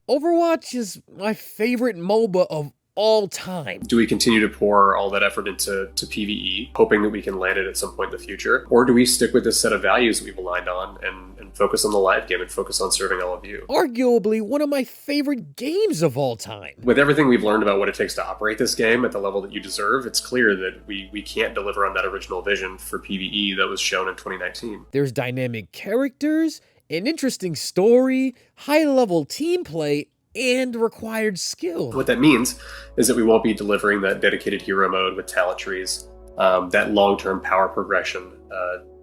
Overwatch is my favorite MOBA of all time. Do we continue to pour all that effort into PvE, hoping that we can land it at some point in the future? Or do we stick with this set of values that we've aligned on and focus on the live game and focus on serving all of you? Arguably one of my favorite games of all time. With everything we've learned about what it takes to operate this game at the level that you deserve, it's clear that we can't deliver on that original vision for PvE that was shown in 2019. There's dynamic characters, an interesting story, high-level team play, and required skill. What that means is that we won't be delivering that dedicated hero mode with talent trees, that long-term power progression.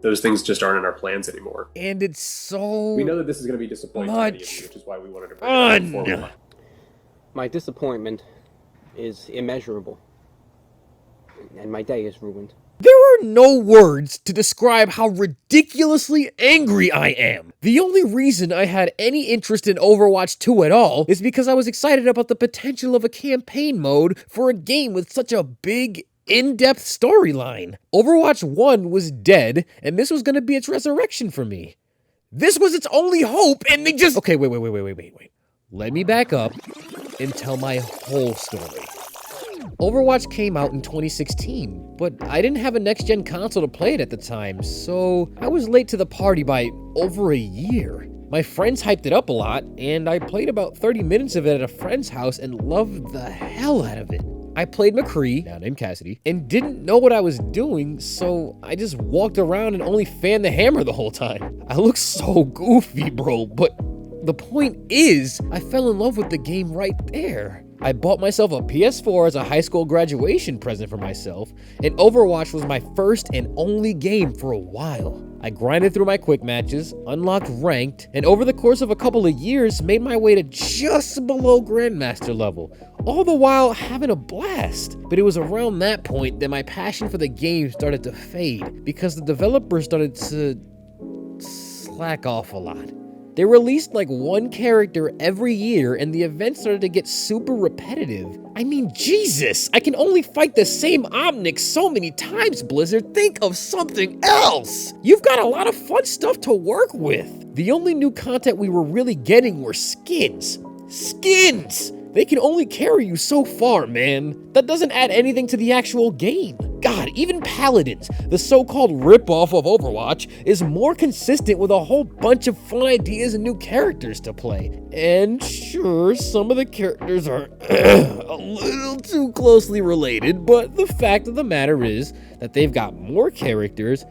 Those things just aren't in our plans anymore. And it's so... We know that this is going to be disappointing to many of you, which is why we wanted to bring it forward. My disappointment is immeasurable, and my day is ruined. There are no words to describe how ridiculously angry I am. The only reason I had any interest in Overwatch 2 at all is because I was excited about the potential of a campaign mode for a game with such a big, in-depth storyline. Overwatch 1 was dead, and this was going to be its resurrection for me. This was its only hope, and they just... Okay, wait. Let me back up and tell my whole story. Overwatch came out in 2016, but I didn't have a next-gen console to play it at the time, so I was late to the party by over a year. My friends hyped it up a lot, and I played about 30 minutes of it at a friend's house and loved the hell out of it. I played McCree, now named Cassidy, and didn't know what I was doing, so I just walked around and only fanned the hammer the whole time. I look so goofy, bro, but the point is, I fell in love with the game right there. I bought myself a PS4 as a high school graduation present for myself, and Overwatch was my first and only game for a while. I grinded through my quick matches, unlocked ranked, and over the course of a couple of years made my way to just below Grandmaster level, all the while having a blast. But it was around that point that my passion for the game started to fade, because the developers started to slack off a lot. They released like one character every year, and the events started to get super repetitive. I mean, Jesus, I can only fight the same Omnic so many times, Blizzard. Think of something else. You've got a lot of fun stuff to work with. The only new content we were really getting were skins. Skins! They can only carry you so far, man. That doesn't add anything to the actual game. God, even Paladins, the so-called ripoff of Overwatch, is more consistent with a whole bunch of fun ideas and new characters to play. And sure, some of the characters are a little too closely related, but the fact of the matter is that they've got more characters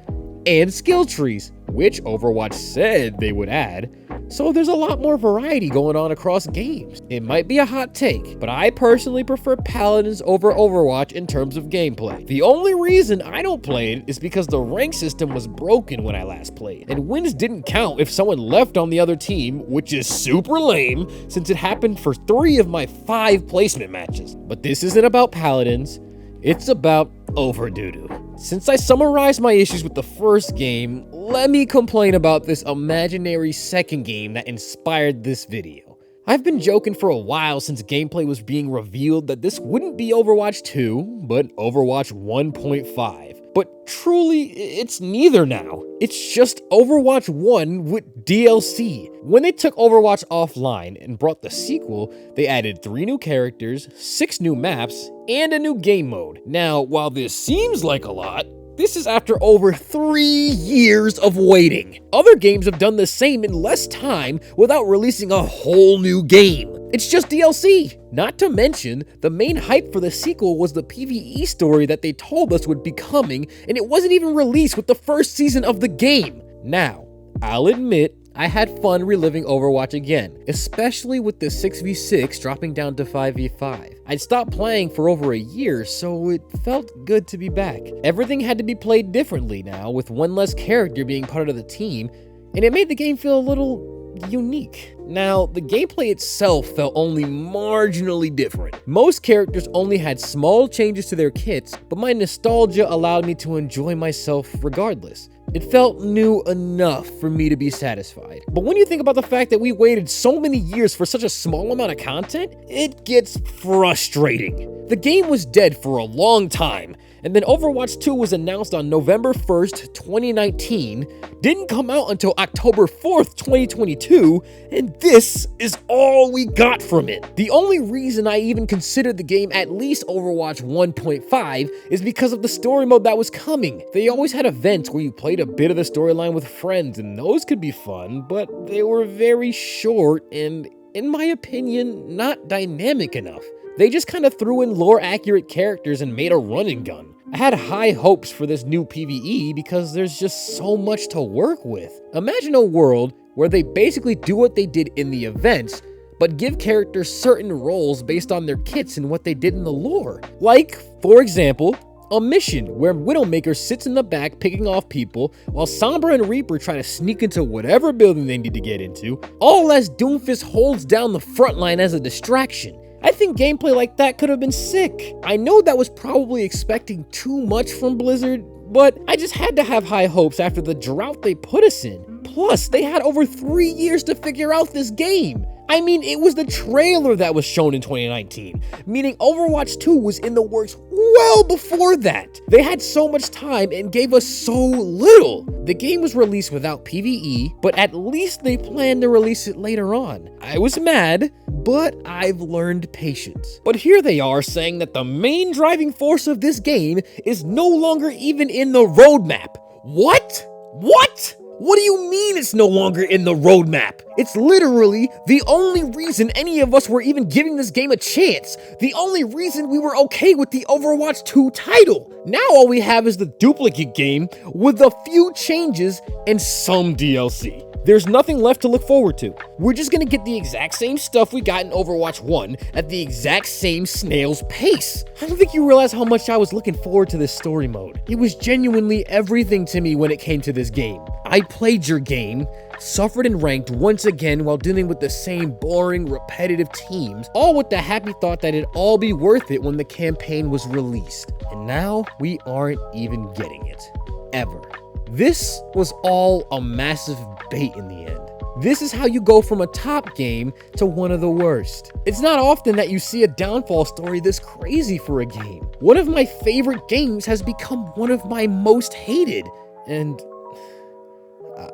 and skill trees, which Overwatch said they would add. So there's a lot more variety going on across games. It might be a hot take, but I personally prefer Paladins over Overwatch in terms of gameplay. The only reason I don't play it is because the rank system was broken when I last played, and wins didn't count if someone left on the other team, which is super lame since it happened for 3 of my 5 placement matches. But this isn't about Paladins, it's about Overdoo. Since I summarized my issues with the first game, let me complain about this imaginary second game that inspired this video. I've been joking for a while since gameplay was being revealed that this wouldn't be Overwatch 2, but Overwatch 1.5. But truly, it's neither now. It's just Overwatch 1 with DLC. When they took Overwatch offline and brought the sequel, they added 3 new characters, 6 new maps, and a new game mode. Now, while this seems like a lot, this is after over 3 years of waiting. Other games have done the same in less time without releasing a whole new game. It's just DLC. Not to mention, the main hype for the sequel was the PvE story that they told us would be coming, and it wasn't even released with the first season of the game. Now, I'll admit, I had fun reliving Overwatch again, especially with the 6v6 dropping down to 5v5. I'd stopped playing for over a year, so it felt good to be back. Everything had to be played differently now, with one less character being part of the team, and it made the game feel a little unique. Now, the gameplay itself felt only marginally different. Most characters only had small changes to their kits, but my nostalgia allowed me to enjoy myself regardless. It felt new enough for me to be satisfied. But when you think about the fact that we waited so many years for such a small amount of content, it gets frustrating. The game was dead for a long time, And then Overwatch 2 was announced on November 1st, 2019, didn't come out until October 4th, 2022, and this is all we got from it. The only reason I even considered the game at least Overwatch 1.5 is because of the story mode that was coming. They always had events where you played a bit of the storyline with friends, and those could be fun, but they were very short and, in my opinion, not dynamic enough. They just kind of threw in lore-accurate characters and made a run and gun. I had high hopes for this new PvE because there's just so much to work with. Imagine a world where they basically do what they did in the events, but give characters certain roles based on their kits and what they did in the lore. Like, for example, a mission where Widowmaker sits in the back picking off people while Sombra and Reaper try to sneak into whatever building they need to get into, all as Doomfist holds down the front line as a distraction. I think gameplay like that could have been sick. I know that was probably expecting too much from Blizzard, but I just had to have high hopes after the drought they put us in. Plus, they had over 3 years to figure out this game. I mean, it was the trailer that was shown in 2019, meaning Overwatch 2 was in the works well before that. They had so much time and gave us so little. The game was released without PvE, but at least they planned to release it later on. I was mad, but I've learned patience. But here they are saying that the main driving force of this game is no longer even in the roadmap. What? What? What do you mean it's no longer in the roadmap? It's literally the only reason any of us were even giving this game a chance. The only reason we were okay with the Overwatch 2 title. Now all we have is the duplicate game with a few changes and some DLC. There's nothing left to look forward to. We're just gonna get the exact same stuff we got in Overwatch 1 at the exact same snail's pace. I don't think you realize how much I was looking forward to this story mode. It was genuinely everything to me when it came to this game. I played your game, suffered and ranked once again while dealing with the same boring, repetitive teams, all with the happy thought that it'd all be worth it when the campaign was released. And now we aren't even getting it. Ever. This was all a massive bait in the end. This is how you go from a top game to one of the worst. It's not often that you see a downfall story this crazy for a game. One of my favorite games has become one of my most hated, and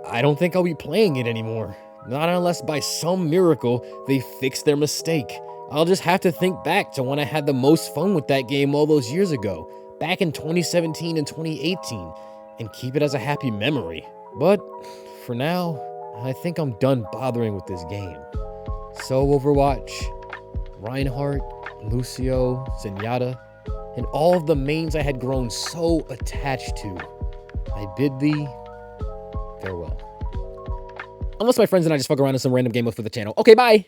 I don't think I'll be playing it anymore. Not unless by some miracle they fix their mistake. I'll just have to think back to when I had the most fun with that game all those years ago, back in 2017 and 2018, and keep it as a happy memory. But for now, I think I'm done bothering with this game. So Overwatch, Reinhardt, Lucio, Zenyatta, and all of the mains I had grown so attached to, I bid thee farewell. Unless my friends and I just fuck around in some random game mode for the channel. Okay, bye!